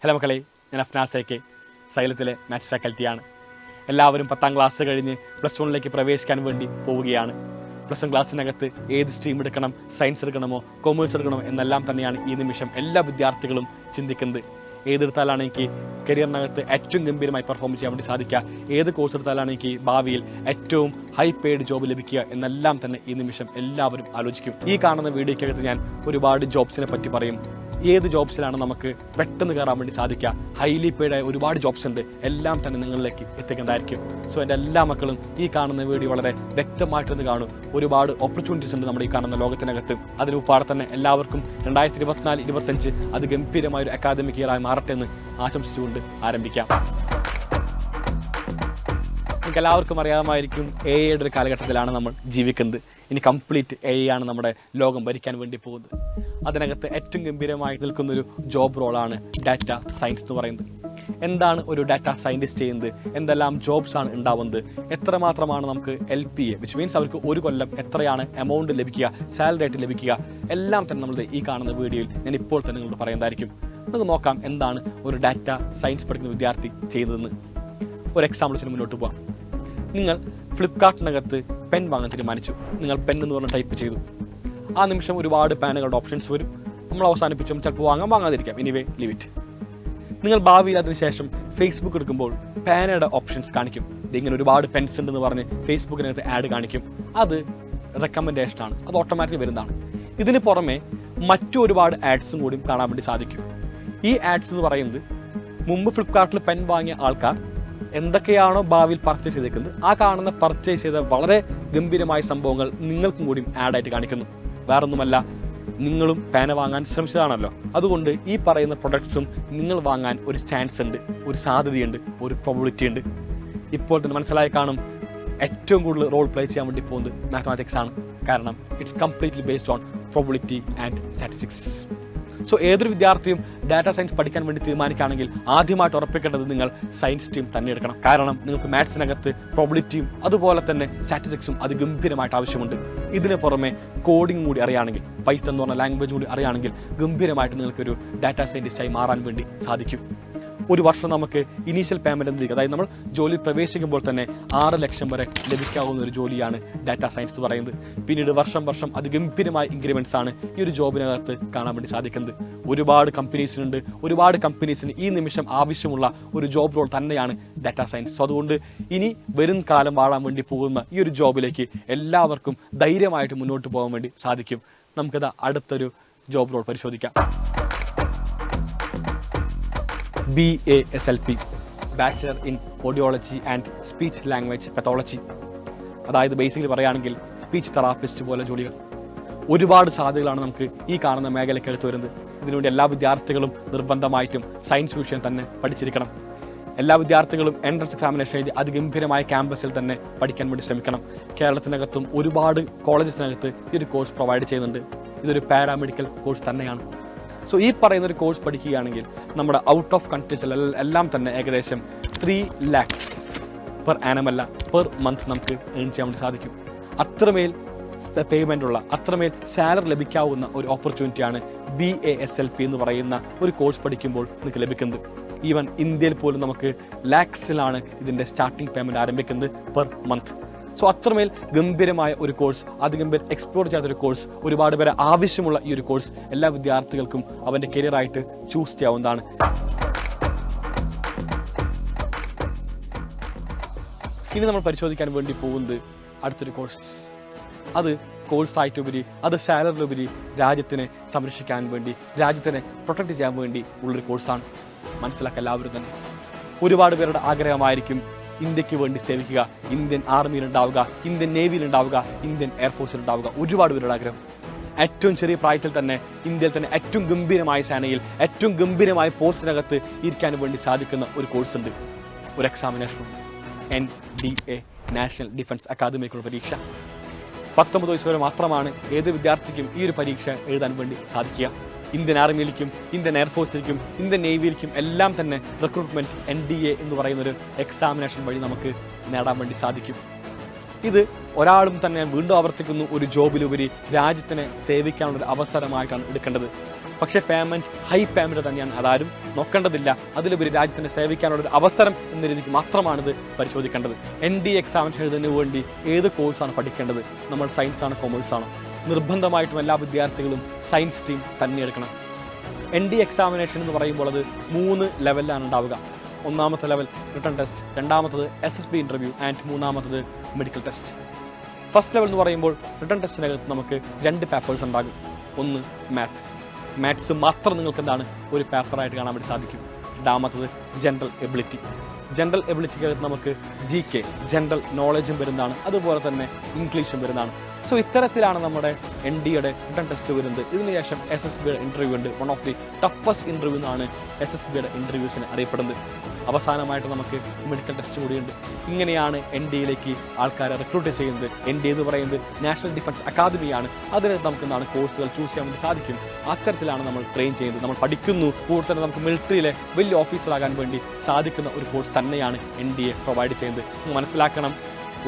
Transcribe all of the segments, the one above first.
Hello മക്കളെ, ഞാൻ അഫ്നാസേക്ക് സൈലത്തിലെ maths ഫാക്കൽറ്റിയാണ്. എല്ലാവരും 10ാം ക്ലാസ് കഴിഞ്ഞ് +1 പ്രവേശിക്കാൻ വേണ്ടി പോവുകയാണ്. +1 ക്ലാസ്സിനകത്ത് ഏത് സ്ട്രീം എടുക്കണം, സയൻസ് എടുക്കണമോ കൊമേഴ്സ് എടുക്കണമോ എന്നെല്ലാം തന്നെയാണ് ഈ നിമിഷം എല്ലാ വിദ്യാർത്ഥികളും ചിന്തിക്കുന്നത്. ഏതെടുത്താലാണ് എനിക്ക് കരിയറിനകത്ത് ഏറ്റവും ഗംഭീരമായി പെർഫോം ചെയ്യാൻ വേണ്ടി സാധിക്കുക, ഏത് കോഴ്സ് എടുത്താലാണ് എനിക്ക് ഭാവിയിൽ ഏറ്റവും ഹൈ പെയ്ഡ് ജോബ് ലഭിക്കുക എന്നെല്ലാം തന്നെ ഈ നിമിഷം എല്ലാവരും ആലോചിക്കും. ഈ കാണുന്ന വീഡിയോയ്ക്കകത്ത് ഞാൻ ഒരുപാട് ജോബ്സിനെ പറ്റി പറയും. ഏത് ജോബ്സിലാണ് നമുക്ക് പെട്ടെന്ന് കയറാൻ വേണ്ടി സാധിക്കുക, ഹൈലി പെയ്ഡായ ഒരുപാട് ജോബ്സ് ഉണ്ട്, എല്ലാം തന്നെ നിങ്ങളിലേക്ക് എത്തിക്കുന്നതായിരിക്കും. സോ എൻ്റെ എല്ലാ മക്കളും ഈ കാണുന്ന വീഡിയോ വളരെ വ്യക്തമായിട്ടൊന്ന് കാണും. ഒരുപാട് ഓപ്പർച്യൂണിറ്റീസ് ഉണ്ട് നമ്മുടെ ഈ കാണുന്ന ലോകത്തിനകത്ത്. അതിനുപാടെ തന്നെ എല്ലാവർക്കും 2024-25 അത് ഗംഭീരമായ ഒരു അക്കാദമിക് ഇയറായി മാറട്ടെ എന്ന് ആശംസിച്ചുകൊണ്ട് ആരംഭിക്കാം. നമുക്ക് എല്ലാവർക്കും അറിയാമായിരിക്കും AI ഒരു കാലഘട്ടത്തിലാണ് നമ്മൾ ജീവിക്കുന്നത്. ഇനി കംപ്ലീറ്റ് AI ആണ് നമ്മുടെ ലോകം ഭരിക്കാൻ വേണ്ടി പോകുന്നത്. അതിനകത്ത് ഏറ്റവും ഗംഭീരമായി നിൽക്കുന്നൊരു ജോബ് റോളാണ് ഡാറ്റ സയൻസ് എന്ന് പറയുന്നത്. എന്താണ് ഒരു ഡാറ്റ സയൻറ്റിസ്റ്റ് ചെയ്യുന്നത്, എന്തെല്ലാം ജോബ്സ് ആണ് ഉണ്ടാവുന്നത്, എത്രമാത്രമാണ് നമുക്ക് LPA വിച്ച് മീൻസ് അവർക്ക് ഒരു കൊല്ലം എത്രയാണ് എമൗണ്ട് ലഭിക്കുക, സാലറി ആയിട്ട് ലഭിക്കുക, എല്ലാം തന്നെ നമ്മൾ ഈ കാണുന്ന വീഡിയോയിൽ ഞാൻ ഇപ്പോൾ തന്നെ നിങ്ങളോട് പറയുന്നതായിരിക്കും. നമുക്ക് നോക്കാം എന്താണ് ഒരു ഡാറ്റ സയൻസ് പഠിക്കുന്ന വിദ്യാർത്ഥി ചെയ്യുന്നതെന്ന്. ഒരു എക്സാമ്പിൾസിന് മുന്നോട്ട് പോകാം. നിങ്ങൾ ഫ്ലിപ്കാർട്ടിനകത്ത് പെൻ വാങ്ങാൻ തീരുമാനിച്ചു. നിങ്ങൾ പെൻ എന്ന് പറഞ്ഞ് ടൈപ്പ് ചെയ്തു. ആ നിമിഷം ഒരുപാട് പാനുകളുടെ ഓപ്ഷൻസ് വരും. നമ്മൾ അവസാനിപ്പിച്ചും ചിലപ്പോൾ വാങ്ങാതിരിക്കാം. Anyway leave it. നിങ്ങൾ ഭാവിയിൽ അതിനുശേഷം ഫേസ്ബുക്ക് എടുക്കുമ്പോൾ പാനയുടെ ഓപ്ഷൻസ് കാണിക്കും. ഇതിങ്ങനെ ഒരുപാട് പെൻസ് ഉണ്ടെന്ന് പറഞ്ഞ് ഫേസ്ബുക്കിനകത്ത് ആഡ് കാണിക്കും. അത് റെക്കമെൻഡേഷനാണ്, അത് ഓട്ടോമാറ്റിക്കലി വരുന്നതാണ്. ഇതിന് പുറമെ മറ്റു ഒരുപാട് ആഡ്സും കൂടി കാണാൻ വേണ്ടി സാധിക്കും. ഈ ആഡ്സ് എന്ന് പറയുന്നത് മുമ്പ് ഫ്ലിപ്കാർട്ടിൽ പെൻ വാങ്ങിയ ആൾക്കാർ എന്തൊക്കെയാണോ ഭാവിയിൽ പർച്ചേസ് ചെയ്തേക്കുന്നത്, ആ കാണുന്ന പർച്ചേസ് ചെയ്ത വളരെ ഗംഭീരമായ സംഭവങ്ങൾ നിങ്ങൾക്കും കൂടി ആഡായിട്ട് കാണിക്കുന്നു. വേറൊന്നുമല്ല, നിങ്ങളും പേന വാങ്ങാൻ ശ്രമിച്ചതാണല്ലോ. അതുകൊണ്ട് ഈ പറയുന്ന പ്രൊഡക്ട്സും നിങ്ങൾ വാങ്ങാൻ ഒരു ചാൻസ് ഉണ്ട്, ഒരു സാധ്യതയുണ്ട്, ഒരു പ്രോബബിലിറ്റി ഉണ്ട്. ഇപ്പോൾ തന്നെ മനസ്സിലായി കാണും ഏറ്റവും കൂടുതൽ റോൾ പ്ലേ ചെയ്യാൻ വേണ്ടി പോകുന്നത് മാത്തമാറ്റിക്സ് ആണ്. കാരണം it's completely based on probability and statistics. So ഏതൊരു വിദ്യാർത്ഥിയും ഡാറ്റാ സയൻസ് പഠിക്കാൻ വേണ്ടി തീരുമാനിക്കുകയാണെങ്കിൽ ആദ്യമായിട്ട് ഉറപ്പിക്കേണ്ടത് നിങ്ങൾ സയൻസ് സ്ട്രീം തന്നെ എടുക്കണം. കാരണം നിങ്ങൾക്ക് മാത്സിനകത്ത് പ്രോബബിലിറ്റിയും അതുപോലെ തന്നെ സ്റ്റാറ്റിസ്റ്റിക്സും അത് ഗംഭീരമായിട്ട് ആവശ്യമുണ്ട്. ഇതിന് പുറമെ കോഡിംഗ് കൂടി അറിയുകയാണെങ്കിൽ, പൈത്തൺ എന്ന് പറഞ്ഞ ലാംഗ്വേജ് കൂടി അറിയുകയാണെങ്കിൽ ഗംഭീരമായിട്ട് നിങ്ങൾക്കൊരു ഡാറ്റാ സയൻറ്റിസ്റ്റായി മാറാൻ വേണ്ടി സാധിക്കും. ഒരു വർഷം നമുക്ക് ഇനീഷ്യൽ പേയ്മെൻറ്റ് എന്ന്, അതായത് നമ്മൾ ജോലി പ്രവേശിക്കുമ്പോൾ തന്നെ 6 ലക്ഷം വരെ ലഭിക്കാവുന്ന ഒരു ജോലിയാണ് ഡാറ്റാ സയൻസ് എന്ന് പറയുന്നത്. പിന്നീട് വർഷം അതിഗംഭീരമായ ഇൻക്രിമെൻറ്റ്സ് ആണ് ഈ ഒരു ജോബിനകത്ത് കാണാൻ വേണ്ടി സാധിക്കുന്നത്. ഒരുപാട് കമ്പനീസിന് ഈ നിമിഷം ആവശ്യമുള്ള ഒരു ജോബ് റോൾ തന്നെയാണ് ഡാറ്റാ സയൻസ്. സോ അതുകൊണ്ട് ഇനി വരും കാലം വാഴാൻ വേണ്ടി പോകുന്ന ഈ ഒരു ജോബിലേക്ക് എല്ലാവർക്കും ധൈര്യമായിട്ട് മുന്നോട്ട് പോകാൻ വേണ്ടി സാധിക്കും. നമുക്കത് അടുത്തൊരു ജോബ് റോൾ പരിശോധിക്കാം. BASLP, bachelor in audiology and speech language pathology. അതായത് ബേസിക്കലി പറയുകയാണെങ്കിൽ സ്പീച്ച് തെറാപ്പിസ്റ്റ് പോലെ ജോലികൾ. ഒരുപാട് സാധ്യതകളാണ് നമുക്ക് ഈ കാണുന്ന മേഖലയ്ക്കകത്ത് വരുന്നത്. ഇതിനുവേണ്ടി എല്ലാ വിദ്യാർത്ഥികളും നിർബന്ധമായിട്ടും സയൻസ് വിഷയം തന്നെ പഠിച്ചിരിക്കണം. എല്ലാ വിദ്യാർത്ഥികളും എൻട്രൻസ് എക്സാമിനേഷൻ എഴുതി അതിഗംഭീരമായ ക്യാമ്പസിൽ തന്നെ പഠിക്കാൻ വേണ്ടി ശ്രമിക്കണം. കേരളത്തിനകത്തും ഒരുപാട് കോളേജസിനകത്ത് ഈ ഒരു കോഴ്സ് പ്രൊവൈഡ് ചെയ്യുന്നുണ്ട്. ഇതൊരു പാരാമെഡിക്കൽ കോഴ്സ് തന്നെയാണ്. സോ ഈ പറയുന്നൊരു കോഴ്സ് പഠിക്കുകയാണെങ്കിൽ നമ്മുടെ ഔട്ട് ഓഫ് കൺട്രീസിൽ എല്ലാം തന്നെ ഏകദേശം 3 lakhs പെർ ആനം അല്ല പെർ മന്ത് നമുക്ക് ഏൺ ചെയ്യാൻ വേണ്ടി സാധിക്കും. അത്രമേൽ പേയ്മെൻ്റ് ഉള്ള, അത്രമേൽ സാലറി ലഭിക്കാവുന്ന ഒരു ഓപ്പർച്യൂണിറ്റിയാണ് BASLP എന്ന് പറയുന്ന ഒരു കോഴ്സ് പഠിക്കുമ്പോൾ നിങ്ങൾക്ക് ലഭിക്കുന്നത്. ഈവൻ ഇന്ത്യയിൽ പോലും നമുക്ക് ലാക്സിലാണ് ഇതിൻ്റെ സ്റ്റാർട്ടിംഗ് പേയ്മെൻറ്റ് ആരംഭിക്കുന്നത് പെർ മന്ത്. സോ അത്രമേൽ ഗംഭീരമായ ഒരു കോഴ്സ്, അതിഗംഭീരം എക്സ്പ്ലോർ ചെയ്യാത്തൊരു കോഴ്സ്, ഒരുപാട് പേരെ ആവശ്യമുള്ള ഈ ഒരു കോഴ്സ് എല്ലാ വിദ്യാർത്ഥികൾക്കും അവൻ്റെ കരിയറായിട്ട് ചൂസ് ചെയ്യാവുന്നതാണ്. ഇനി നമ്മൾ പരിശോധിക്കാൻ വേണ്ടി പോകുന്നത് അടുത്തൊരു കോഴ്സ്. അത് കോഴ്സായിട്ടുപരി, അത് സാലറിയിലുപരി രാജ്യത്തിനെ സംരക്ഷിക്കാൻ വേണ്ടി, രാജ്യത്തിനെ പ്രൊട്ടക്റ്റ് ചെയ്യാൻ വേണ്ടി ഉള്ളൊരു കോഴ്സാണ്. മനസ്സിലാക്കുക എല്ലാവരും തന്നെ. ഒരുപാട് പേരുടെ ആഗ്രഹമായിരിക്കും ഇന്ത്യക്ക് വേണ്ടി സേവിക്കുക, ഇന്ത്യൻ ആർമിയിലുണ്ടാവുക, ഇന്ത്യൻ നേവിയിലുണ്ടാവുക, ഇന്ത്യൻ എയർഫോഴ്സിലുണ്ടാവുക. ഒരുപാട് പേരുടെ ആഗ്രഹം. ഏറ്റവും ചെറിയ പ്രായത്തിൽ തന്നെ ഇന്ത്യയിൽ തന്നെ ഏറ്റവും ഗംഭീരമായ സേനയിൽ ഏറ്റവും ഗംഭീരമായ പോസ്റ്റിനകത്ത് ഇരിക്കാൻ വേണ്ടി സാധിക്കുന്ന ഒരു കോഴ്സ് ഉണ്ട്, ഒരു എക്സാമിനേഷൻ. NDA, നാഷണൽ ഡിഫൻസ് അക്കാദമിക്കുള്ള പരീക്ഷ. 19 വയസ്സ് വരെ മാത്രമാണ് ഏത് വിദ്യാർത്ഥിക്കും ഈ ഒരു പരീക്ഷ എഴുതാൻ വേണ്ടി സാധിക്കുക. ഇന്ത്യൻ ആർമിയിലേക്കും ഇന്ത്യൻ എയർഫോഴ്സിലേക്കും ഇന്ത്യൻ നേവിയിലേക്കും എല്ലാം തന്നെ റിക്രൂട്ട്മെൻറ്റ് NDA എന്ന് പറയുന്നൊരു എക്സാമിനേഷൻ വഴി നമുക്ക് നേടാൻ വേണ്ടി സാധിക്കും. ഇത് ഒരാളും തന്നെ വീണ്ടും ആവർത്തിക്കുന്നു, ഒരു ജോബിലുപരി രാജ്യത്തിനെ സേവിക്കാനുള്ളൊരു അവസരമായിട്ടാണ് എടുക്കേണ്ടത്. പക്ഷേ പേയ്മെൻറ്റ് ഹൈ പേയ്മെൻറ്റ് തന്നെയാണ്, അതാരും നോക്കേണ്ടതില്ല. അതിലുപരി രാജ്യത്തിനെ സേവിക്കാനുള്ള ഒരു അവസരം എന്ന രീതിക്ക് മാത്രമാണിത് പരിശോധിക്കേണ്ടത്. NDA എക്സാമിനേഷൻ എഴുതുന്നതിന് വേണ്ടി ഏത് കോഴ്സാണ് പഠിക്കേണ്ടത്? നമ്മൾ സയൻസാണ്, കൊമേഴ്സാണ്? നിർബന്ധമായിട്ടും എല്ലാ വിദ്യാർത്ഥികളും സയൻസ് സ്ട്രീം തന്നെ എടുക്കണം. NDA എക്സാമിനേഷൻ എന്ന് പറയുമ്പോൾ അത് 3 ലെവലിലാണ് ഉണ്ടാവുക. ഒന്നാമത്തെ ലെവൽ റിട്ടൺ ടെസ്റ്റ്, രണ്ടാമത്തത് SSB ഇൻ്റർവ്യൂ ആൻഡ് മൂന്നാമത്തത് മെഡിക്കൽ ടെസ്റ്റ്. ഫസ്റ്റ് ലെവൽ എന്ന് പറയുമ്പോൾ റിട്ടൺ ടെസ്റ്റിനകത്ത് നമുക്ക് 2 പേപ്പേഴ്സ് ഉണ്ടാകും. ഒന്ന് മാത്സ് മാത്രം നിങ്ങൾക്ക് എന്താണ് ഒരു പേപ്പറായിട്ട് കാണാൻ വേണ്ടി സാധിക്കും. രണ്ടാമത്തത് ജനറൽ എബിലിറ്റിക്കകത്ത് നമുക്ക് GK ജനറൽ നോളജും വരുന്നതാണ്, അതുപോലെ തന്നെ ഇംഗ്ലീഷും വരുന്നതാണ്. സോ ഇത്തരത്തിലാണ് നമ്മുടെ NDAയുടെ റിട്ടൺ ടെസ്റ്റ് വരുന്നത്. ഇതിനുശേഷം SSBയുടെ ഇൻ്റർവ്യൂ ഉണ്ട്. One of the toughest interview എന്നാണ് SSBയുടെ ഇൻ്റർവ്യൂസിന് അറിയപ്പെടുന്നത്. അവസാനമായിട്ട് നമുക്ക് മെഡിക്കൽ ടെസ്റ്റ് കൂടിയുണ്ട്. ഇങ്ങനെയാണ് NDAയിലേക്ക് ആൾക്കാരെ റിക്രൂട്ട് ചെയ്യുന്നത്. NDA എന്ന് പറയുന്നത് നാഷണൽ ഡിഫൻസ് അക്കാദമിയാണ്. അതിനകത്ത് നമുക്ക് എന്താണ് കോഴ്സുകൾ ചൂസ് ചെയ്യാൻ വേണ്ടി സാധിക്കും. അത്തരത്തിലാണ് നമ്മൾ ട്രെയിൻ ചെയ്യുന്നത്. നമ്മൾ പഠിക്കുന്നു, കൂടുതൽ തന്നെ നമുക്ക് മിലിറ്ററിയിലെ വലിയ ഓഫീസറാകാൻ വേണ്ടി സാധിക്കുന്ന ഒരു കോഴ്സ് തന്നെയാണ് NDA പ്രൊവൈഡ് ചെയ്യുന്നത്. മനസ്സിലാക്കണം,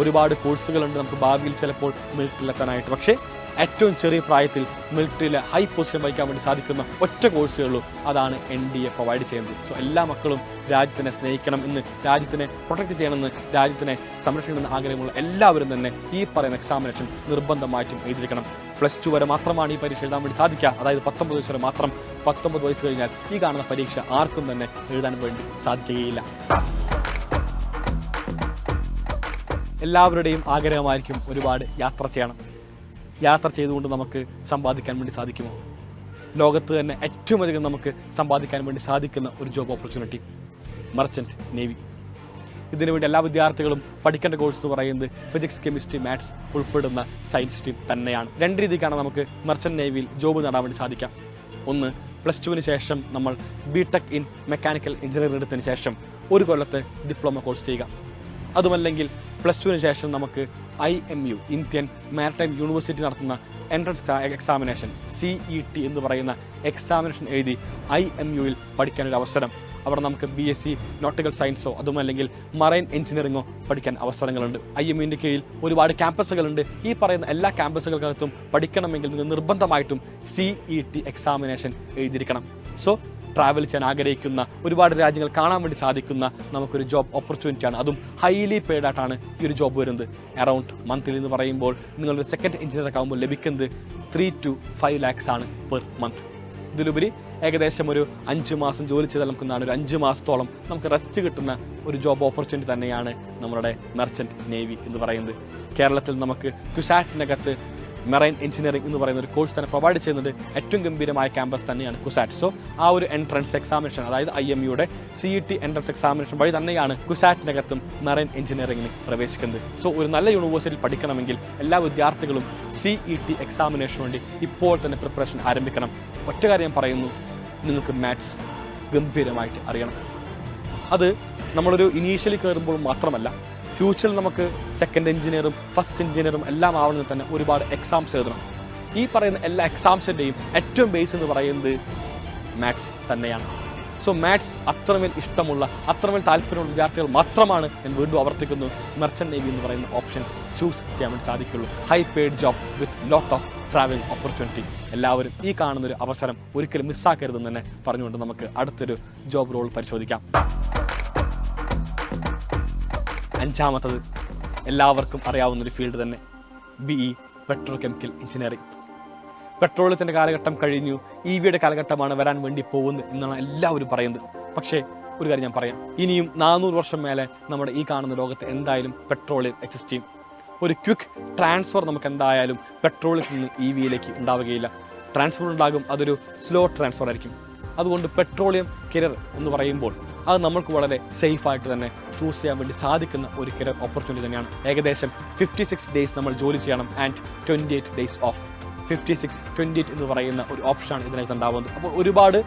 ഒരുപാട് കോഴ്സുകളുണ്ട് നമുക്ക് ഭാവിയിൽ ചിലപ്പോൾ മിലിറ്ററിയിലെത്താനായിട്ട്. പക്ഷേ ഏറ്റവും ചെറിയ പ്രായത്തിൽ മിലിറ്ററിയിലെ ഹൈ പൊസിഷൻ വഹിക്കാൻ വേണ്ടി സാധിക്കുന്ന ഒറ്റ കോഴ്സേ ഉള്ളൂ, അതാണ് NDA പ്രൊവൈഡ് ചെയ്യുന്നത്. സോ എല്ലാ മക്കളും രാജ്യത്തിനെ സ്നേഹിക്കണം എന്ന്, രാജ്യത്തിനെ പ്രൊട്ടക്റ്റ് ചെയ്യണമെന്ന്, രാജ്യത്തിനെ സംരക്ഷിക്കണമെന്ന് ആഗ്രഹമുള്ള എല്ലാവരും തന്നെ ഈ പറയുന്ന എക്സാമിനേഷൻ നിർബന്ധമായിട്ടും എഴുതിയിരിക്കണം. +2 വരെ മാത്രമാണ് ഈ പരീക്ഷ എഴുതാൻ വേണ്ടി സാധിക്കുക. അതായത് 19 വയസ്സ് വരെ മാത്രം. 19 വയസ്സ് കഴിഞ്ഞാൽ ഈ കാണുന്ന പരീക്ഷ ആർക്കും തന്നെ എഴുതാൻ വേണ്ടി സാധിക്കുകയില്ല. എല്ലാവരുടെയും ആഗ്രഹമായിരിക്കും ഒരുപാട് യാത്ര ചെയ്യണം. യാത്ര ചെയ്തുകൊണ്ട് നമുക്ക് സമ്പാദിക്കാൻ വേണ്ടി സാധിക്കുമോ? ലോകത്ത് തന്നെ ഏറ്റവും അധികം നമുക്ക് സമ്പാദിക്കാൻ വേണ്ടി സാധിക്കുന്ന ഒരു ജോബ് ഓപ്പർച്യൂണിറ്റി മർച്ചൻറ്റ് നേവി. ഇതിനുവേണ്ടി എല്ലാ വിദ്യാർത്ഥികളും പഠിക്കേണ്ട കോഴ്സ് എന്ന് പറയുന്നത് ഫിസിക്സ്, കെമിസ്ട്രി, മാത്സ് ഉൾപ്പെടുന്ന സയൻസ് സ്ട്രീം തന്നെയാണ്. 2 രീതിക്കാണ് നമുക്ക് മർച്ചൻറ്റ് നേവിയിൽ ജോബ് നേടാൻ വേണ്ടി സാധിക്കാം. ഒന്ന്, +2 ശേഷം നമ്മൾ BTech ഇൻ മെക്കാനിക്കൽ എഞ്ചിനീയറിംഗ് എടുത്തതിന് ശേഷം 1 കൊല്ലത്തെ ഡിപ്ലോമ കോഴ്സ് ചെയ്യുക. അതുമല്ലെങ്കിൽ +2 ശേഷം നമുക്ക് IMU ഇന്ത്യൻ മാരിടൈം യൂണിവേഴ്സിറ്റി നടത്തുന്ന എൻട്രൻസ് എക്സാമിനേഷൻ CET എന്ന് പറയുന്ന എക്സാമിനേഷൻ എഴുതി IMUയിൽ പഠിക്കാനൊരു അവസരം. അവിടെ നമുക്ക് BSc നോട്ടിക്കൽ സയൻസോ അതുമല്ലെങ്കിൽ മറൈൻ എഞ്ചിനീയറിംഗോ പഠിക്കാൻ അവസരങ്ങളുണ്ട്. IMUവിൻ്റെ കീഴിൽ ഒരുപാട് ക്യാമ്പസുകളുണ്ട്. ഈ പറയുന്ന എല്ലാ ക്യാമ്പസുകൾക്കകത്തും പഠിക്കണമെങ്കിൽ നിങ്ങൾ നിർബന്ധമായിട്ടും CET എക്സാമിനേഷൻ എഴുതിയിരിക്കണം. സോ ട്രാവൽ ചെയ്യാൻ ആഗ്രഹിക്കുന്ന, ഒരുപാട് രാജ്യങ്ങൾ കാണാൻ വേണ്ടി സാധിക്കുന്ന നമുക്കൊരു ജോബ് ഓപ്പർച്യൂണിറ്റിയാണ്. അതും ഹൈലി പെയ്ഡ് ആയിട്ടാണ് ഈ ഒരു ജോബ് വരുന്നത്. അറൗണ്ട് മന്ത്ലി എന്ന് പറയുമ്പോൾ നിങ്ങളൊരു സെക്കൻഡ് എഞ്ചിനീയറൊക്കെ ആകുമ്പോൾ ലഭിക്കുന്നത് 3 to 5 lakhs ആണ് പെർ മന്ത്. ഇതിലുപരി ഏകദേശം ഒരു 5 മാസം ജോലി ചെയ്താൽ നമുക്ക് ഒരു 5 മാസത്തോളം നമുക്ക് റെസ്റ്റ് കിട്ടുന്ന ഒരു ജോബ് ഓപ്പർച്യൂണിറ്റി തന്നെയാണ് നമ്മുടെ മർച്ചൻറ്റ് നേവി എന്ന് പറയുന്നത്. കേരളത്തിൽ നമുക്ക് കുസാറ്റിനകത്ത് മെറൈൻ എഞ്ചിനീയറിംഗ് എന്ന് പറയുന്ന ഒരു കോഴ്സ് തന്നെ പ്രൊവൈഡ് ചെയ്യുന്നുണ്ട്. ഏറ്റവും ഗംഭീരമായ ക്യാമ്പസ് തന്നെയാണ് കുസാറ്റ്. സോ ആ ഒരു എൻട്രൻസ് എക്സാമിനേഷൻ, അതായത് IMUയുടെ CET എൻട്രൻസ് എക്സാമിനേഷൻ വഴി തന്നെയാണ് കുസാറ്റിനകത്തും മെറൈൻ എഞ്ചിനീയറിംഗിന് പ്രവേശിക്കുന്നത്. സോ ഒരു നല്ല യൂണിവേഴ്സിറ്റിയിൽ പഠിക്കണമെങ്കിൽ എല്ലാ വിദ്യാർത്ഥികളും CET എക്സാമിനേഷന് വേണ്ടി ഇപ്പോൾ തന്നെ പ്രിപ്പറേഷൻ ആരംഭിക്കണം. ഒറ്റ കാര്യം ഞാൻ പറയുന്നു, നിങ്ങൾക്ക് മാത്സ് ഗംഭീരമായിട്ട് അറിയണം. അത് നമ്മളൊരു ഇനീഷ്യലി കയറുമ്പോൾ മാത്രമല്ല, ഫ്യൂച്ചറിൽ നമുക്ക് സെക്കൻഡ് എഞ്ചിനീയറും ഫസ്റ്റ് എഞ്ചിനീയറും എല്ലാം ആവണമെങ്കിൽ തന്നെ ഒരുപാട് എക്സാംസ് എഴുതണം. ഈ പറയുന്ന എല്ലാ എക്സാംസിൻ്റെയും ഏറ്റവും ബേസ് എന്ന് പറയുന്നത് മാത്സ് തന്നെയാണ്. സോ മാത്സ് അത്രമേൽ ഇഷ്ടമുള്ള, അത്രമേൽ താല്പര്യമുള്ള വിദ്യാർത്ഥികൾ മാത്രമാണ്, ഞാൻ വീണ്ടും ആവർത്തിക്കുന്നു, മർച്ചൻറ്റ് നേവി എന്ന് പറയുന്ന ഓപ്ഷൻ ചൂസ് ചെയ്യാൻ വേണ്ടി സാധിക്കുള്ളൂ. High paid job with lot of travelling opportunity. എല്ലാവരും ഈ കാണുന്നൊരു അവസരം ഒരിക്കലും മിസ്സാക്കരുതെന്ന് തന്നെ പറഞ്ഞുകൊണ്ട് നമുക്ക് അടുത്തൊരു ജോബ് റോൾ പരിശോധിക്കാം. 5ാമത്തത് എല്ലാവർക്കും അറിയാവുന്നൊരു ഫീൽഡ് തന്നെ, BE പെട്രോ കെമിക്കൽ എഞ്ചിനീയറിംഗ്. പെട്രോളിയത്തിൻ്റെ കാലഘട്ടം കഴിഞ്ഞു, EVയുടെ കാലഘട്ടമാണ് വരാൻ വേണ്ടി പോകുന്നത് എന്നാണ് എല്ലാവരും പറയുന്നത്. പക്ഷേ ഒരു കാര്യം ഞാൻ പറയാം, ഇനിയും 400 വർഷം മേലെ നമ്മുടെ ഈ കാണുന്ന ലോകത്ത് എന്തായാലും പെട്രോളിയം എക്സിസ്റ്റ് ചെയ്യും. ഒരു ക്വിക്ക് ട്രാൻസ്ഫർ നമുക്ക് എന്തായാലും പെട്രോളിയത്തിൽ നിന്ന് EVയിലേക്ക് ഉണ്ടാവുകയില്ല. ട്രാൻസ്ഫർ ഉണ്ടാകും, അതൊരു സ്ലോ ട്രാൻസ്ഫർ ആയിരിക്കും. അതുകൊണ്ട് പെട്രോളിയം കരിയർ എന്ന് പറയുമ്പോൾ അത് നമ്മൾക്ക് വളരെ സേഫായിട്ട് തന്നെ ചൂസ് ചെയ്യാൻ വേണ്ടി സാധിക്കുന്ന ഒരു കരിയർ ഓപ്പർച്യൂണിറ്റി തന്നെയാണ്. ഏകദേശം 56 days നമ്മൾ ജോലി ചെയ്യണം ആൻഡ് 28 days ഓഫ്. 56-28 എന്ന് പറയുന്ന ഒരു ഓപ്ഷനാണ് ഇതിനകത്ത് ഉണ്ടാവുന്നത്. അപ്പോൾ ഒരുപാട്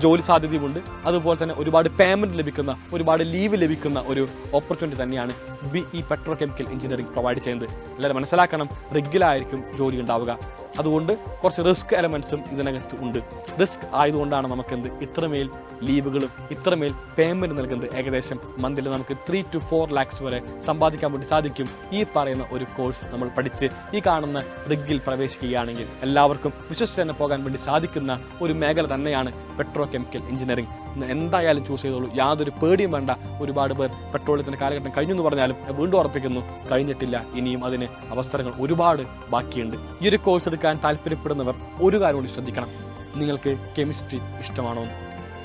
ജോലി സാധ്യതയുമുണ്ട്, അതുപോലെ തന്നെ ഒരുപാട് പേയ്മെൻറ്റ് ലഭിക്കുന്ന, ഒരുപാട് ലീവ് ലഭിക്കുന്ന ഒരു ഓപ്പർച്യൂണിറ്റി തന്നെയാണ് BE petrochemical engineering provide ചെയ്യുന്നത്. എല്ലാവരും മനസ്സിലാക്കണം, റെഗുലറായിരിക്കും ജോലി ഉണ്ടാവുക. അതുകൊണ്ട് കുറച്ച് റിസ്ക് എലമെൻസും ഇതിനകത്ത് ഉണ്ട്. റിസ്ക് ആയതുകൊണ്ടാണ് നമുക്ക് ഇത്രമേൽ ലീവുകളും ഇത്രമേൽ പേയ്മെൻറ്റ് നൽകുന്നത്. ഏകദേശം മന്തിൽ നമുക്ക് 3 to 4 lakhs വരെ സമ്പാദിക്കാൻ വേണ്ടി സാധിക്കും ഈ പറയുന്ന ഒരു കോഴ്സ് നമ്മൾ പഠിച്ച് ഈ കാണുന്ന റിഗിൽ പ്രവേശിക്കുകയാണെങ്കിൽ. എല്ലാവർക്കും വിശ്വസിച്ച് തന്നെ പോകാൻ വേണ്ടി സാധിക്കുന്ന ഒരു മേഖല തന്നെയാണ് പെട്രോ കെമിക്കൽ എഞ്ചിനീയറിംഗ്. എന്തായാലും ചൂസ് ചെയ്തോളൂ, യാതൊരു പേടിയും വേണ്ട. ഒരുപാട് പേർ പെട്രോളിയത്തിൻ്റെ കാലഘട്ടം കഴിഞ്ഞു എന്ന് പറഞ്ഞാലും വീണ്ടും ഉറപ്പിക്കുന്നു, കഴിഞ്ഞിട്ടില്ല. ഇനിയും അതിന് അവസരങ്ങൾ ഒരുപാട് ബാക്കിയുണ്ട്. ഈ ഒരു കോഴ്സ് എടുക്കാൻ താല്പര്യപ്പെടുന്നവർ ഒരു കാര്യം കൂടി ശ്രദ്ധിക്കണം. നിങ്ങൾക്ക് കെമിസ്ട്രി ഇഷ്ടമാണോ?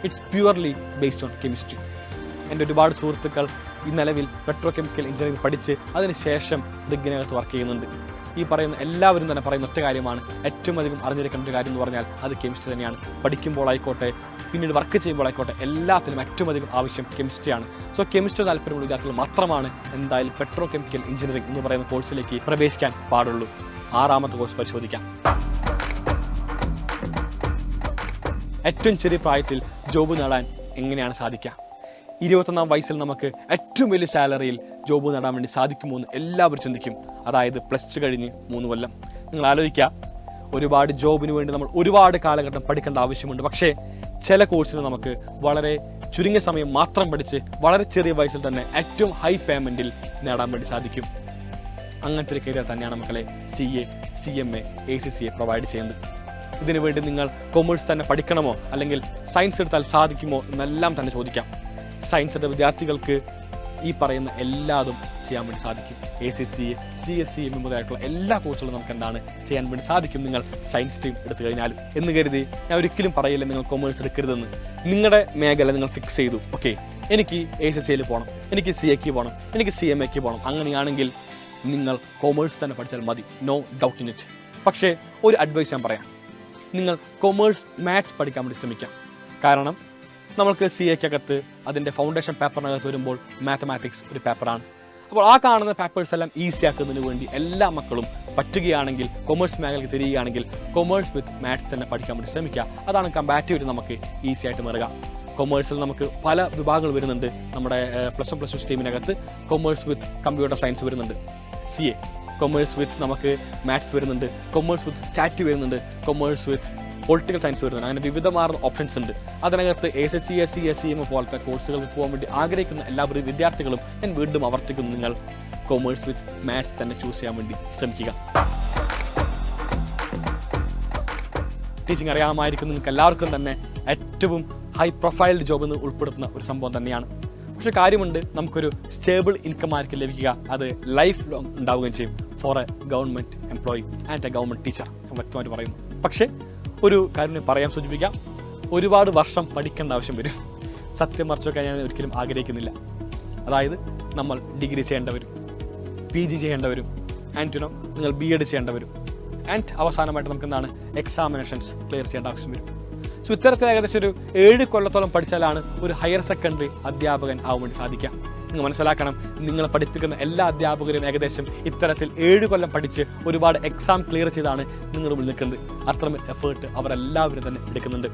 It's purely based on chemistry. എൻ്റെ ഒരുപാട് സുഹൃത്തുക്കൾ ഈ നിലവിൽ പെട്രോ കെമിക്കൽ എഞ്ചിനീയറിംഗ് പഠിച്ച് അതിനുശേഷം റിഗിനകത്ത് വർക്ക് ചെയ്യുന്നുണ്ട്. ഈ പറയുന്ന എല്ലാവരും തന്നെ പറയുന്ന ഒറ്റ കാര്യമാണ്, ഏറ്റവും അധികം അറിഞ്ഞിരിക്കേണ്ട ഒരു കാര്യം എന്ന് പറഞ്ഞാൽ അത് കെമിസ്ട്രി തന്നെയാണ്. പഠിക്കുമ്പോൾ ആയിക്കോട്ടെ, പിന്നീട് വർക്ക് ചെയ്യുമ്പോൾ ആയിക്കോട്ടെ, എല്ലാത്തിനും ഏറ്റവും അധികം ആവശ്യം കെമിസ്ട്രിയാണ്. സോ കെമിസ്ട്രി താല്പര്യമുള്ള വിദ്യാർത്ഥികൾ മാത്രമാണ് എന്തായാലും പെട്രോ കെമിക്കൽ എഞ്ചിനീയറിംഗ് എന്ന് പറയുന്ന കോഴ്സിലേക്ക് പ്രവേശിക്കാൻ പാടുള്ളൂ. 6ാമത്തെ കോഴ്സ് പരിശോധിക്കാം. ഏറ്റവും ചെറിയ പ്രായത്തിൽ ജോബ് നേടാൻ എങ്ങനെയാണ് സാധിക്കുക? 21ാം വയസ്സിൽ നമുക്ക് ഏറ്റവും വലിയ സാലറിയിൽ ജോബ് നേടാൻ വേണ്ടി സാധിക്കുമോ എന്ന് എല്ലാവരും ചിന്തിക്കും. അതായത് +2 കഴിഞ്ഞ് 3 കൊല്ലം. നിങ്ങൾ ആലോചിക്കുക, ഒരുപാട് ജോബിന് വേണ്ടി നമ്മൾ ഒരുപാട് കാലഘട്ടം പഠിക്കേണ്ട ആവശ്യമുണ്ട്. പക്ഷേ ചില കോഴ്സിന് നമുക്ക് വളരെ ചുരുങ്ങിയ സമയം മാത്രം പഠിച്ച് വളരെ ചെറിയ വയസ്സിൽ തന്നെ ഏറ്റവും ഹൈ പേയ്മെൻറ്റിൽ നേടാൻ വേണ്ടി സാധിക്കും. അങ്ങനത്തെ ഒരു കരിയർ തന്നെയാണ് മക്കളെ CA, CMA, ACCA പ്രൊവൈഡ് ചെയ്യുന്നത്. ഇതിനു വേണ്ടി നിങ്ങൾ കൊമേഴ്സ് തന്നെ പഠിക്കണമോ അല്ലെങ്കിൽ സയൻസ് എടുത്താൽ സാധിക്കുമോ എന്നെല്ലാം തന്നെ ചോദിക്കാം. സയൻസ് എടുത്ത വിദ്യാർത്ഥികൾക്ക് ഈ പറയുന്ന എല്ലാതും ചെയ്യാൻ വേണ്ടി സാധിക്കും. ACCA, CSCA മുതലായിട്ടുള്ള എല്ലാ കോഴ്സുകളും നമുക്ക് ചെയ്യാൻ വേണ്ടി സാധിക്കും നിങ്ങൾ സയൻസ് സ്ട്രീം എടുത്തു കഴിഞ്ഞാലും. എന്ന് കരുതി ഞാൻ ഒരിക്കലും പറയില്ല നിങ്ങൾ കൊമേഴ്സ് എടുക്കരുതെന്ന്. നിങ്ങളുടെ മേഖല നിങ്ങൾ ഫിക്സ് ചെയ്തു, ഓക്കെ എനിക്ക് ACCAയിൽ പോകണം, എനിക്ക് CAക്ക് പോകണം, എനിക്ക് CMAക്ക് പോകണം, അങ്ങനെയാണെങ്കിൽ നിങ്ങൾ കൊമേഴ്സ് തന്നെ പഠിച്ചാൽ മതി, നോ ഡൗട്ട് ഇൻ ഇറ്റ്. പക്ഷേ ഒരു അഡ്വൈസ് ഞാൻ പറയാം, നിങ്ങൾ കൊമേഴ്സ് മാത്സ് പഠിക്കാൻ വേണ്ടി ശ്രമിക്കാം. കാരണം നമ്മൾക്ക് CAക്കകത്ത് അതിൻ്റെ ഫൗണ്ടേഷൻ പേപ്പറിനകത്ത് വരുമ്പോൾ മാത്തമാറ്റിക്സ് ഒരു പേപ്പറാണ്. അപ്പോൾ ആ കാണുന്ന പേപ്പേഴ്സ് എല്ലാം ഈസി ആക്കുന്നതിന് വേണ്ടി എല്ലാ മക്കളും പറ്റുകയാണെങ്കിൽ കൊമേഴ്സ് മേഖലയ്ക്ക് തിരിയുകയാണെങ്കിൽ കൊമേഴ്സ് വിത്ത് മാത്സ് തന്നെ പഠിക്കാൻ വേണ്ടി ശ്രമിക്കുക. അതാണ് കമ്പാരിറ്റീവ്ലി നമുക്ക് ഈസി ആയിട്ട് മാറുക. കൊമേഴ്സിൽ നമുക്ക് പല വിഭാഗങ്ങൾ വരുന്നുണ്ട്. നമ്മുടെ +1+2 സ്ട്രീമിനകത്ത് കൊമേഴ്സ് വിത്ത് കമ്പ്യൂട്ടർ സയൻസ് വരുന്നുണ്ട്, CA. കൊമേഴ്സ് വിത്ത് നമുക്ക് മാത്സ് വരുന്നുണ്ട്, കൊമേഴ്സ് വിത്ത് സ്റ്റാറ്റ് വരുന്നുണ്ട്, കൊമേഴ്സ് വിത്ത് പൊളിറ്റിക്കൽ സയൻസ് വരുന്നുണ്ട്. അങ്ങനെ വിവിധമാർന്ന ഓപ്ഷൻസ് ഉണ്ട്. അതിനകത്ത് ACCA, CSCM പോലത്തെ കോഴ്സുകൾക്ക് പോകാൻ വേണ്ടി ആഗ്രഹിക്കുന്ന എല്ലാവരും വിദ്യാർത്ഥികളും ഞാൻ വീണ്ടും ആവർത്തിക്കുന്നു, നിങ്ങൾ കൊമേഴ്സ് വിത്ത് മാത്സ് തന്നെ ചൂസ് ചെയ്യാൻ വേണ്ടി ശ്രമിക്കുക. ടീച്ചിങ് അറിയാമായിരിക്കും നിങ്ങൾക്ക് എല്ലാവർക്കും തന്നെ ഏറ്റവും ഹൈ പ്രൊഫൈൽഡ് ജോബ് എന്ന് ഉൾപ്പെടുത്തുന്ന ഒരു സംഭവം തന്നെയാണ്. പക്ഷേ കാര്യമുണ്ട്, നമുക്കൊരു സ്റ്റേബിൾ ഇൻകം ആയിരിക്കും ലഭിക്കുക, അത് ലൈഫ് ലോങ് ഉണ്ടാവുകയും ചെയ്യും for a government employee and a government teacher വ്യക്തമായിട്ട് പറയുന്നു. പക്ഷേ ഒരു കാര്യം പറയാൻ സൂചിപ്പിക്കാം, ഒരുപാട് വർഷം പഠിക്കേണ്ട ആവശ്യം വരും. സത്യം മറിച്ചൊക്കെ ഞാൻ ഒരിക്കലും ആഗ്രഹിക്കുന്നില്ല. അതായത് നമ്മൾ ഡിഗ്രി ചെയ്യേണ്ട വരും, PG ചെയ്യേണ്ട വരും, ആൻഡ് നിങ്ങൾ B.Ed ചെയ്യേണ്ട വരും, ആൻഡ് അവസാനമായിട്ട് നമുക്ക് എക്സാമിനേഷൻസ് ക്ലിയർ ചെയ്യേണ്ട ആവശ്യം വരും. സോ ഇത്തരത്തിൽ ഏകദേശം ഒരു 7 കൊല്ലത്തോളം പഠിച്ചാലാണ് ഒരു ഹയർ സെക്കൻഡറി അധ്യാപകൻ ആവാൻ വേണ്ടി സാധിക്കുക. നിങ്ങൾ മനസ്സിലാക്കണം, നിങ്ങളെ പഠിപ്പിക്കുന്ന എല്ലാ അധ്യാപകരും ഏകദേശം ഇത്തരത്തിൽ 7 കൊല്ലം പഠിച്ച് ഒരുപാട് എക്സാം ക്ലിയർ ചെയ്താണ് നിങ്ങളുടെ മുന്നിൽ നിൽക്കുന്നത്. അത്രയും എഫേർട്ട് അവരെല്ലാവരും തന്നെ എടുക്കുന്നുണ്ട്.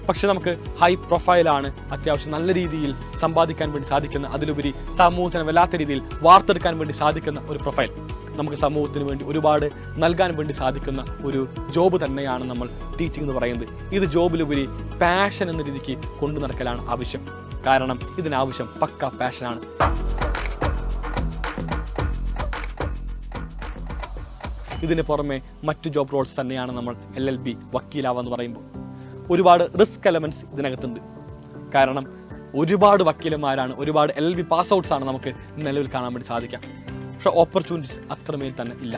പക്ഷെ നമുക്ക് ഹൈ പ്രൊഫൈലാണ്, അത്യാവശ്യം നല്ല രീതിയിൽ സമ്പാദിക്കാൻ വേണ്ടി സാധിക്കുന്ന, അതിലുപരി സമൂഹത്തിന് വല്ലാത്ത രീതിയിൽ വാർത്തെടുക്കാൻ വേണ്ടി സാധിക്കുന്ന ഒരു പ്രൊഫൈൽ, നമുക്ക് സമൂഹത്തിന് വേണ്ടി ഒരുപാട് നൽകാൻ വേണ്ടി സാധിക്കുന്ന ഒരു ജോബ് തന്നെയാണ് നമ്മൾ ടീച്ചിങ് എന്ന് പറയുന്നത്. ഇത് ജോബിലുപരി പാഷൻ എന്ന രീതിക്ക് കൊണ്ടു നടക്കലാണ് ആവശ്യം. കാരണം ഇതിനാവശ്യം പക്ക പാഷനാണ്. ഇതിന് പുറമെ മറ്റു ജോബ് റോൾസ് തന്നെയാണ് നമ്മൾ LLB വക്കീലാവെന്ന് പറയുമ്പോൾ. ഒരുപാട് റിസ്ക് എലമെന്റ്സ് ഇതിനകത്തുണ്ട്. കാരണം ഒരുപാട് വക്കീലന്മാരാണ്, ഒരുപാട് LLB പാസ് ഔട്ട്സ് ആണ് നമുക്ക് നിലവിൽ കാണാൻ വേണ്ടി സാധിക്കാം. പക്ഷേ ഓപ്പർച്യൂണിറ്റീസ് അത്രമേൽ തന്നെ ഇല്ല.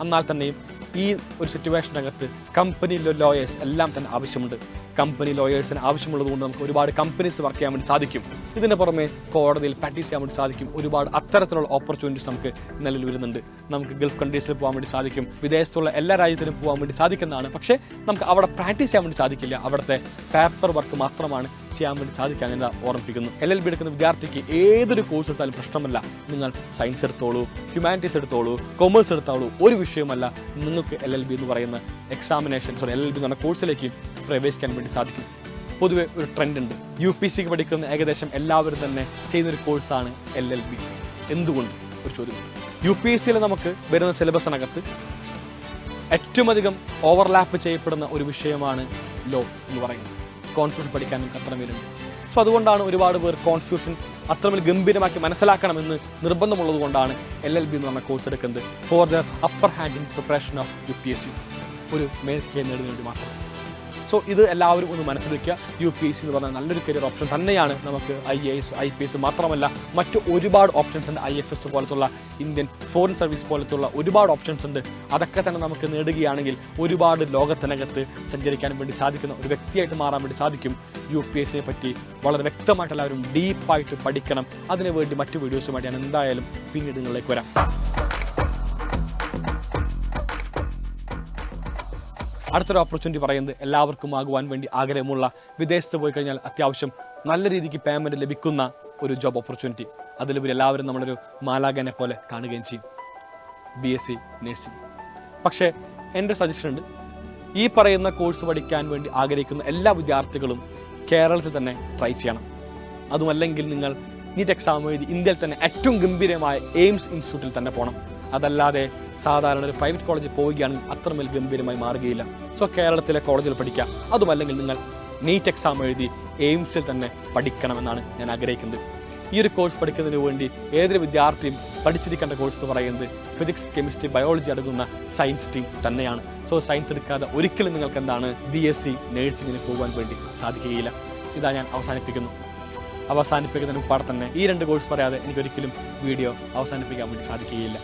എന്നാൽ തന്നെയും ഈ ഒരു സിറ്റുവേഷനകത്ത് കമ്പനി ലോയേഴ്സ് എല്ലാം തന്നെ ആവശ്യമുണ്ട്. കമ്പനി ലോയേഴ്സിന് ആവശ്യമുള്ളത് കൊണ്ട് നമുക്ക് ഒരുപാട് കമ്പനീസ് വർക്ക് ചെയ്യാൻ വേണ്ടി സാധിക്കും. ഇതിന് പുറമെ കോടതിയിൽ പ്രാക്ടീസ് ചെയ്യാൻ വേണ്ടി സാധിക്കും. ഒരുപാട് അത്തരത്തിലുള്ള ഓപ്പർച്യൂണിറ്റീസ് നമുക്ക് നിലവിൽ വരുന്നുണ്ട്. നമുക്ക് ഗൾഫ് കൺട്രീസിൽ പോകാൻ വേണ്ടി സാധിക്കും, വിദേശത്തുള്ള എല്ലാ രാജ്യത്തിലും പോകാൻ വേണ്ടി സാധിക്കുന്നതാണ്. പക്ഷേ നമുക്ക് അവിടെ പ്രാക്ടീസ് ചെയ്യാൻ വേണ്ടി സാധിക്കില്ല. അവിടുത്തെ പേപ്പർ വർക്ക് മാത്രമാണ് ചെയ്യാൻ വേണ്ടി സാധിക്കാൻ ഞാൻ ഓർമ്മിപ്പിക്കുന്നു. LLB എടുക്കുന്ന വിദ്യാർത്ഥിക്ക് ഏതൊരു കോഴ്സ് എടുത്താലും പ്രശ്നമല്ല. നിങ്ങൾ സയൻസ് എടുത്തോളൂ, ഹ്യൂമാനിറ്റീസ് എടുത്തോളൂ, കൊമേഴ്സ് എടുത്തോളൂ, ഒരു വിഷയമല്ല. നിങ്ങൾക്ക് LLB എന്ന് പറയുന്ന LLB എന്ന് പറഞ്ഞ കോഴ്സിലേക്ക് പ്രവേശിക്കാൻ വേണ്ടി സാധിക്കും. പൊതുവെ ഒരു ട്രെൻഡ് ഉണ്ട്. UPSCക്ക് പഠിക്കുന്ന ഏകദേശം എല്ലാവരും തന്നെ ചെയ്യുന്നൊരു കോഴ്സാണ് LLB. എന്തുകൊണ്ട് ഒരു ചോദ്യം. UPSCയിൽ നമുക്ക് വരുന്ന സിലബസിനകത്ത് ഏറ്റവും അധികം ഓവർലാപ്പ് ചെയ്യപ്പെടുന്ന ഒരു വിഷയമാണ് ലോ എന്ന് പറയുന്നത്. കോൺസ്റ്റിറ്റ്യൂഷൻ പഠിക്കാനും അത്രമേലുണ്ട്. സോ അതുകൊണ്ടാണ് ഒരുപാട് പേർ കോൺസ്റ്റിറ്റ്യൂഷൻ അത്രമേൽ ഗംഭീരമാക്കി മനസ്സിലാക്കണമെന്ന് നിർബന്ധമുള്ളത് കൊണ്ടാണ് LLB എന്ന് പറഞ്ഞ കോഴ്സ് എടുക്കുന്നത്, for the upper hand in preparation of UPSC, ഒരു മേൽക്കൈ നേടുന്നതിന് വേണ്ടി മാത്രം. സോ ഇത് എല്ലാവരും ഒന്ന് മനസ്സിലാക്കുക. UPSC എന്ന് പറഞ്ഞാൽ നല്ലൊരു കരിയർ ഓപ്ഷൻ തന്നെയാണ്. നമുക്ക് IAS, IPS മാത്രമല്ല മറ്റു ഒരുപാട് ഓപ്ഷൻസ് ഉണ്ട്. IFS പോലത്തുള്ള ഇന്ത്യൻ ഫോറിൻ സർവീസ് പോലത്തുള്ള ഒരുപാട് ഓപ്ഷൻസ് ഉണ്ട്. അതൊക്കെ തന്നെ നമുക്ക് നേടുകയാണെങ്കിൽ ഒരുപാട് ലോകത്തിനകത്ത് സഞ്ചരിക്കാൻ വേണ്ടി സാധിക്കുന്ന ഒരു വ്യക്തിയായിട്ട് മാറാൻ വേണ്ടി സാധിക്കും. UPSCയെ പറ്റി വളരെ വ്യക്തമായിട്ട് എല്ലാവരും ഡീപ്പായിട്ട് പഠിക്കണം. അതിനുവേണ്ടി മറ്റു വീഡിയോസുമായിട്ട് ഞാൻ എന്തായാലും പിന്നീട് നിങ്ങളിലേക്ക് വരാം. അടുത്തൊരു ഓപ്പർച്യൂണിറ്റി പറയുന്നത് എല്ലാവർക്കും ആകുവാൻ വേണ്ടി ആഗ്രഹമുള്ള, വിദേശത്ത് പോയി കഴിഞ്ഞാൽ അത്യാവശ്യം നല്ല രീതിക്ക് പേയ്മെൻറ്റ് ലഭിക്കുന്ന ഒരു ജോബ് ഓപ്പർച്യൂണിറ്റി. അതിലുപരി എല്ലാവരും നമ്മളൊരു മാലാഖനെ പോലെ കാണുകയും ചെയ്യും, BSc നഴ്സിംഗ്. പക്ഷേ എൻ്റെ സജഷൻ ഉണ്ട്, ഈ പറയുന്ന കോഴ്സ് പഠിക്കാൻ വേണ്ടി ആഗ്രഹിക്കുന്ന എല്ലാ വിദ്യാർത്ഥികളും കേരളത്തിൽ തന്നെ ട്രൈ ചെയ്യണം. അതുമല്ലെങ്കിൽ നിങ്ങൾ നീറ്റ് എക്സാം എഴുതി ഇന്ത്യയിൽ തന്നെ ഏറ്റവും ഗംഭീരമായ എയിംസ് ഇൻസ്റ്റിറ്റ്യൂട്ടിൽ തന്നെ പോകണം. അതല്ലാതെ സാധാരണ ഒരു പ്രൈവറ്റ് കോളേജിൽ പോവുകയാണെങ്കിൽ അത്രമേൽ ഗംഭീരമായി മാറുകയില്ല. സോ കേരളത്തിലെ കോളേജിൽ പഠിക്കുക. അതുമല്ലെങ്കിൽ നിങ്ങൾ നീറ്റ് എക്സാം എഴുതി എയിംസിൽ തന്നെ പഠിക്കണമെന്നാണ് ഞാൻ ആഗ്രഹിക്കുന്നത്. ഈ ഒരു കോഴ്സ് പഠിക്കുന്നതിന് വേണ്ടി ഏതൊരു വിദ്യാർത്ഥിയും പഠിച്ചിരിക്കേണ്ട കോഴ്സ് എന്ന് പറയുന്നത് ഫിസിക്സ്, കെമിസ്ട്രി, ബയോളജി അടങ്ങുന്ന സയൻസ് സ്ട്രീം തന്നെയാണ്. സോ സയൻസ് എടുക്കാതെ ഒരിക്കലും നിങ്ങൾക്ക് എന്താണ് BSc നഴ്സിംഗിന് പോകാൻ വേണ്ടി സാധിക്കുകയില്ല. ഇതാ ഞാൻ അവസാനിപ്പിക്കുന്നതിന് മുമ്പാടെ തന്നെ ഈ 2 കോഴ്സ് പറയാതെ എനിക്കൊരിക്കലും വീഡിയോ അവസാനിപ്പിക്കാൻ വേണ്ടി സാധിക്കുകയില്ല.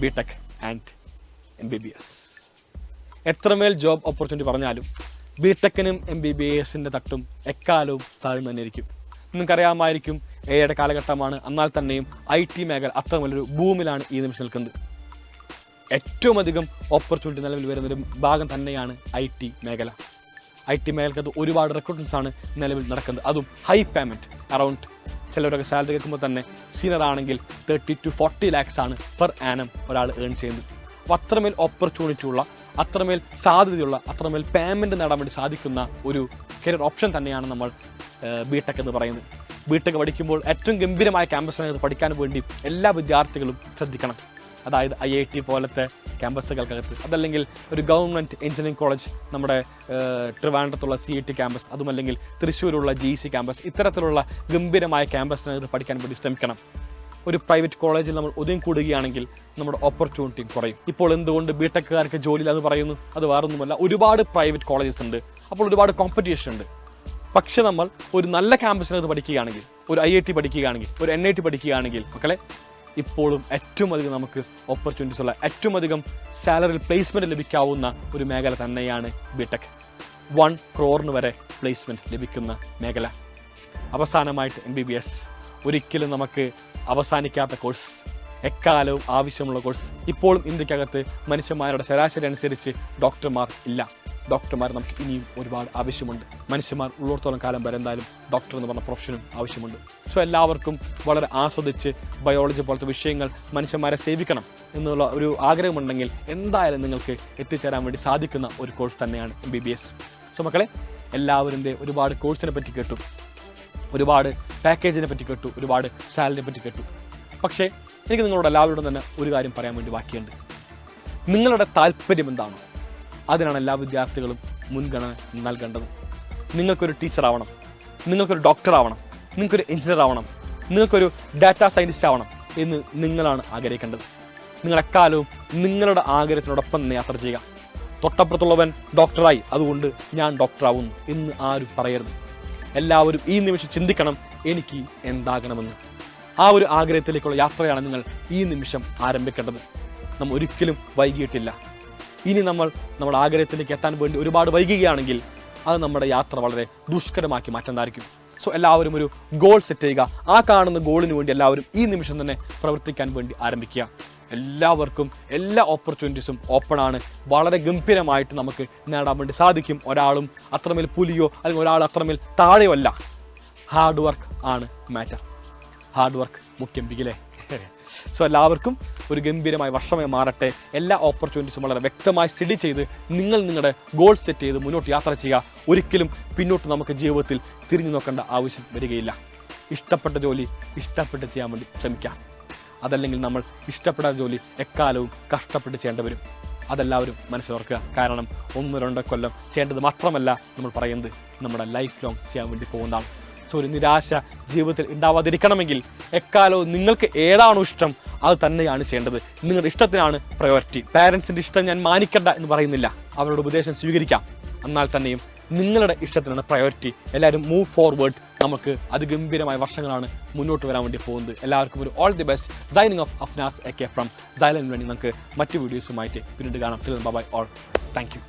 BTech and MBBS. എത്രമേൽ ജോബ് ഓപ്പർച്യൂണിറ്റി പറഞ്ഞാലും BTechനും MBBSൻ്റെ തട്ടും എക്കാലവും താഴ്ന്നു തന്നെ ഇരിക്കും. നിങ്ങൾക്കറിയാമായിരിക്കും, AI കാലഘട്ടമാണ്. എന്നാൽ തന്നെയും IT മേഖല അത്രമേലൊരു ബൂമിലാണ് ഈ നിമിഷം നിൽക്കുന്നത്. ഏറ്റവും അധികം ഓപ്പർച്യൂണിറ്റി നിലവിൽ വരുന്നൊരു ഭാഗം തന്നെയാണ് IT മേഖല. IT മേഖലക്കകത്ത് ഒരുപാട് റിക്രൂട്ട്മെൻറ്റ്സ് ആണ് നിലവിൽ നടക്കുന്നത്. അതും ഹൈ പേയ്മെൻറ്റ്, അറൗണ്ട് ചിലവരൊക്കെ സാലറി കേൾക്കുമ്പോൾ തന്നെ സീനിയർ ആണെങ്കിൽ 30 to 40 lakhs ആണ് പെർ ആനം ഒരാൾ ഏൺ ചെയ്യുന്നത്. അപ്പോൾ അത്രമേൽ ഓപ്പർച്യൂണിറ്റി ഉള്ള, അത്രമേൽ സാധ്യതയുള്ള, അത്രമേൽ പേയ്മെൻറ്റ് നേടാൻ വേണ്ടി സാധിക്കുന്ന ഒരു കരിയർ ഓപ്ഷൻ തന്നെയാണ് നമ്മൾ BTech എന്ന് പറയുന്നത്. BTech പഠിക്കുമ്പോൾ ഏറ്റവും ഗംഭീരമായ ക്യാമ്പസിനകത്ത് പഠിക്കാൻ വേണ്ടി എല്ലാ വിദ്യാർത്ഥികളും ശ്രദ്ധിക്കണം. അതായത് IIT പോലത്തെ ക്യാമ്പസുകൾക്കകത്ത്, അതല്ലെങ്കിൽ ഒരു ഗവൺമെൻറ് എഞ്ചിനീയറിംഗ് കോളേജ്, നമ്മുടെ ട്രിവാൻഡ്രത്തുള്ള CET ക്യാമ്പസ്, അതുമല്ലെങ്കിൽ തൃശ്ശൂരുള്ള GEC ക്യാമ്പസ്, ഇത്തരത്തിലുള്ള ഗംഭീരമായ ക്യാമ്പസിനകത്ത് പഠിക്കാൻ വേണ്ടി ശ്രമിക്കണം. ഒരു പ്രൈവറ്റ് കോളേജിൽ നമ്മൾ ഒതുങ്ങി കൂടുകയാണെങ്കിൽ നമ്മുടെ ഓപ്പർച്യൂണിറ്റി കുറയും. ഇപ്പോൾ എന്തുകൊണ്ട് BTechകാർക്ക് ജോലിയില്ല എന്ന് പറയുന്നു? അത് വേറൊന്നുമല്ല, ഒരുപാട് പ്രൈവറ്റ് കോളേജസ് ഉണ്ട്, അപ്പോൾ ഒരുപാട് കോമ്പറ്റീഷൻ ഉണ്ട്. പക്ഷെ നമ്മൾ ഒരു നല്ല ക്യാമ്പസിനകത്ത് പഠിക്കുകയാണെങ്കിൽ, ഒരു IIT പഠിക്കുകയാണെങ്കിൽ, ഒരു NIT പഠിക്കുകയാണെങ്കിൽ മക്കളെ, ഇപ്പോഴും ഏറ്റവും അധികം നമുക്ക് ഓപ്പർച്യൂണിറ്റീസ് ഉള്ള, ഏറ്റവും അധികം സാലറിയിൽ പ്ലേസ്മെൻറ്റ് ലഭിക്കാവുന്ന ഒരു മേഖല തന്നെയാണ് BTech. 1 crore വരെ പ്ലേസ്മെൻറ്റ് ലഭിക്കുന്ന മേഖല. അവസാനമായിട്ട് MBBS, ഒരിക്കലും നമുക്ക് അവസാനിക്കാത്ത കോഴ്സ്, എക്കാലവും ആവശ്യമുള്ള കോഴ്സ്. ഇപ്പോഴും ഇന്ത്യക്കകത്ത് മനുഷ്യന്മാരുടെ ശരാശരി അനുസരിച്ച് ഡോക്ടർമാർ ഇല്ല. ഡോക്ടർമാർ നമുക്ക് ഇനിയും ഒരുപാട് ആവശ്യമുണ്ട്. മനുഷ്യന്മാർ ഉള്ളിടത്തോളം കാലം വരെ എന്തായാലും ഡോക്ടർ എന്ന് പറഞ്ഞ പ്രൊഫഷനും ആവശ്യമുണ്ട്. സോ എല്ലാവർക്കും വളരെ ആസ്വദിച്ച് ബയോളജി പോലത്തെ വിഷയങ്ങൾ മനുഷ്യന്മാരെ സേവിക്കണം എന്നുള്ള ഒരു ആഗ്രഹമുണ്ടെങ്കിൽ എന്തായാലും നിങ്ങൾക്ക് എത്തിച്ചേരാൻ വേണ്ടി സാധിക്കുന്ന ഒരു കോഴ്സ് തന്നെയാണ് MBBS. സോ മക്കളെ, എല്ലാവരും ഒരുപാട് കോഴ്സിനെ പറ്റി കേട്ടു, ഒരുപാട് പാക്കേജിനെ പറ്റി കേട്ടു, ഒരുപാട് സാലറിനെ പറ്റി കേട്ടു. പക്ഷേ എനിക്ക് നിങ്ങളോട് എല്ലാവരോടും തന്നെ ഒരു കാര്യം പറയാൻ വേണ്ടി ബാക്കിയുണ്ട്. നിങ്ങളുടെ താല്പര്യം എന്താണോ അതിനാണ് എല്ലാ വിദ്യാർത്ഥികളും മുൻഗണന നൽകേണ്ടത്. നിങ്ങൾക്കൊരു ടീച്ചർ ആവണം, നിങ്ങൾക്കൊരു ഡോക്ടർ ആവണം, നിങ്ങൾക്കൊരു എഞ്ചിനീയർ ആവണം, നിങ്ങൾക്കൊരു ഡാറ്റാ സയൻറ്റിസ്റ്റ് ആവണം എന്ന് നിങ്ങളാണ് ആഗ്രഹിക്കേണ്ടത്. നിങ്ങളെക്കാലവും നിങ്ങളുടെ ആഗ്രഹത്തിനോടൊപ്പം തന്നെ യാത്ര ചെയ്യുക. തൊട്ടപ്പുറത്തുള്ളവൻ ഡോക്ടറായി, അതുകൊണ്ട് ഞാൻ ഡോക്ടറാവുന്നു എന്ന് ആരും പറയരുത്. എല്ലാവരും ഈ നിമിഷം ചിന്തിക്കണം, എനിക്ക് എന്താകണമെന്ന്. ആ ഒരു ആഗ്രഹത്തിലേക്കുള്ള യാത്രയാണ് നിങ്ങൾ ഈ നിമിഷം ആരംഭിക്കേണ്ടത്. നമ്മൾ ഒരിക്കലും വൈകിയിട്ടില്ല. ഇനി നമ്മൾ നമ്മുടെ ആഗ്രഹത്തിലേക്ക് എത്താൻ വേണ്ടി ഒരുപാട് വൈകുകയാണെങ്കിൽ അത് നമ്മുടെ യാത്ര വളരെ ദുഷ്കരമാക്കി മാറ്റുന്നതായിരിക്കും. സോ എല്ലാവരും ഒരു ഗോൾ സെറ്റ് ചെയ്യുക. ആ കാണുന്ന ഗോളിന് വേണ്ടി എല്ലാവരും ഈ നിമിഷം തന്നെ പ്രവർത്തിക്കാൻ വേണ്ടി ആരംഭിക്കുക. എല്ലാവർക്കും എല്ലാ ഓപ്പർച്യൂണിറ്റീസും ഓപ്പൺ ആണ്. വളരെ ഗംഭീരമായിട്ട് നമുക്ക് നേടാൻ വേണ്ടി സാധിക്കും. ഒരാളും അത്രമേൽ പുലിയോ അല്ലെങ്കിൽ ഒരാൾ അത്രമേൽ താഴെയോ അല്ല. ഹാർഡ് വർക്ക് ആണ് മാറ്റർ. ഹാർഡ് വർക്ക് മുഖ്യം ബിഗിലേ. സോ എല്ലാവർക്കും ഒരു ഗംഭീരമായ വർഷമായി മാറട്ടെ. എല്ലാ ഓപ്പർച്യൂണിറ്റീസും വളരെ വ്യക്തമായി സ്റ്റഡി ചെയ്ത് നിങ്ങളുടെ ഗോൾ സെറ്റ് ചെയ്ത് മുന്നോട്ട് യാത്ര ചെയ്യുക. ഒരിക്കലും പിന്നോട്ട് നമുക്ക് ജീവിതത്തിൽ തിരിഞ്ഞു നോക്കേണ്ട ആവശ്യം വരികയില്ല. ഇഷ്ടപ്പെട്ട ജോലി ഇഷ്ടപ്പെട്ട് ചെയ്യാൻ വേണ്ടി ശ്രമിക്കാം. അതല്ലെങ്കിൽ നമ്മൾ ഇഷ്ടപ്പെടാത്ത ജോലി എക്കാലവും കഷ്ടപ്പെട്ട് ചെയ്യേണ്ടി വരും. അതെല്ലാവരും മനസ്സിലോർക്കുക. കാരണം 1-2 കൊല്ലം ചെയ്യേണ്ടത് മാത്രമല്ല നമ്മൾ പറയുന്നത്, നമ്മുടെ ലൈഫ് ലോങ് ചെയ്യാൻ വേണ്ടി പോകുന്നതാണ്. സോ ഒരു നിരാശ ജീവിതത്തിൽ ഉണ്ടാവാതിരിക്കണമെങ്കിൽ എക്കാലവും നിങ്ങൾക്ക് ഏതാണോ ഇഷ്ടം അത് തന്നെയാണ് ചെയ്യേണ്ടത്. നിങ്ങളുടെ ഇഷ്ടത്തിനാണ് പ്രയോറിറ്റി. പാരൻസിൻ്റെ ഇഷ്ടം ഞാൻ മാനിക്കണ്ട എന്ന് പറയുന്നില്ല, അവരുടെ ഉപദേശം സ്വീകരിക്കാം. എന്നാൽ തന്നെയും നിങ്ങളുടെ ഇഷ്ടത്തിനാണ് പ്രയോറിറ്റി. എല്ലാവരും മൂവ് ഫോർവേഡ്. നമുക്ക് അതിഗംഭീരമായ വർഷങ്ങളാണ് മുന്നോട്ട് വരാൻ വേണ്ടി പോകുന്നത്. എല്ലാവർക്കും ഒരു all the best. Signing off Afnas AK from silent learning. നമുക്ക് മറ്റു വീഡിയോസുമായിട്ട് പിന്നീട് കാണാം. Bye all. Thank U.